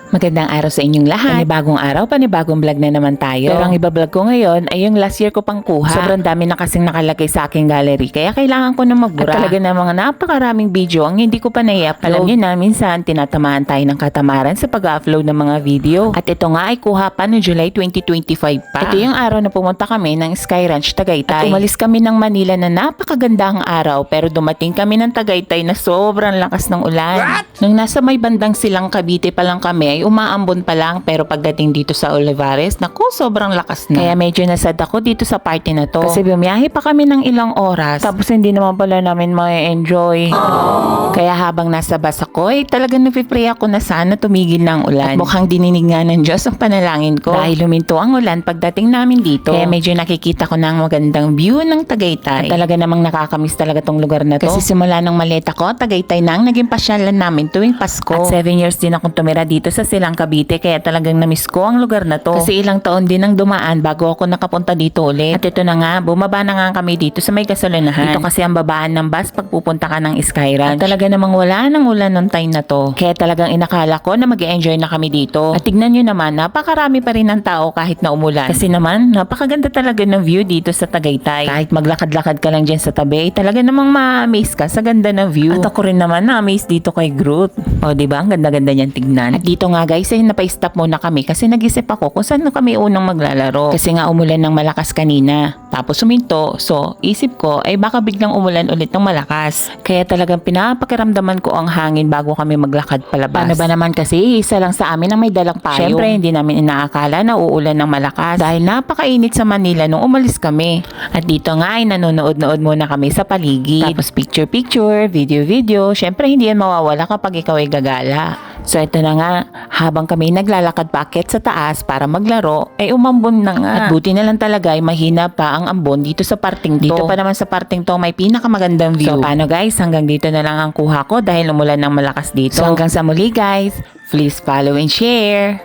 Magandang araw sa inyong lahat. Panibagong araw, panibagong vlog na naman tayo. Pero ang iba-vlog ko ngayon ay yung last year ko pang kuha. Sobrang dami na kasing nakalagay sa aking gallery, kaya kailangan ko na magbura. At talaga na mga napakaraming video ang hindi ko pa nai-upload. Alam niyo na, minsan tinatamaan tayo ng katamaran sa pag-upload ng mga video. At ito nga ay kuha pa noong July 2025 pa. Ito yung araw na pumunta kami ng Sky Ranch Tagaytay. At umalis kami ng Manila na napakagandang araw, pero dumating kami ng Tagaytay na sobrang lakas ng ulan. Nung nasa may bandang silang Cavite pa lang kami, ay umaambon pa lang, pero pagdating dito sa Olivares, naku, sobrang lakas na. Kaya medyo nasad ako dito sa party na to. Kasi bumiyahe pa kami ng ilang oras, tapos hindi naman pala namin ma-enjoy. Kaya habang nasa bus ako, ay talagang napipray ako na sana tumigil na ang ulan. At mukhang dininig nga ng Diyos ang panalangin ko. Dahil luminto ang ulan pagdating namin dito. Kaya medyo nakikita ko na ang magandang view ng Tagaytay. At talaga namang nakakamiss talaga tong lugar na to. Kasi simula ng maleta ko, Tagaytay na ang naging pasyalan namin tuwing Pasko. At 7 years din akong tumira dito sa Silang Cavite, kaya talagang namiss ko ang lugar na to. Kasi ilang taon din ang dumaan bago ako nakapunta dito ulit. At ito na nga, bumaba na nga kami dito sa may gasolinahan. Dito kasi ang babaan ng bus pag pupunta ka ng Sky Ranch. At talaga namang wala nang ulan ng time na to. Kaya talagang inakala ko na mag-enjoy na kami dito. At tignan nyo naman, napakarami pa rin ng tao kahit na umulan. Kasi naman, napakaganda talaga ng view dito sa Tagaytay. Kahit maglakad-lakad ka lang dyan sa tabi, talaga namang ma-amaze ka sa ganda ng view. At ako rin naman na-amaze dito kay Groot. O diba, ang ganda-ganda niyan tignan. At dito nga guys, ay napa-stop muna kami kasi nag-isip ako kung saan kami unang maglalaro. Kasi nga umulan ng malakas kanina. Tapos suminto, so isip ko ay baka biglang umulan ulit ng malakas. Kaya talagang pinapakiramdaman ko ang hangin bago kami maglakad palabas. Paano ba naman kasi isa lang sa amin ang may dalang payong. Syempre hindi namin inaakala na uulan ng malakas dahil napakainit sa Manila nung umalis kami. At dito nga ay nanonood-nood muna kami sa paligid. Tapos picture-picture, video-video. Syempre hindi yan mawawala kapag ikaw ay gagala. So ito na nga, habang kami naglalakad paakyat sa taas para maglaro, ay umambon na nga. At buti na lang talaga ay mahina pa ang ambon dito sa parting to. Dito pa naman sa parting to may pinakamagandang view. So paano guys, hanggang dito na lang ang kuha ko dahil umulan ng malakas dito. So hanggang sa muli guys, please follow and share.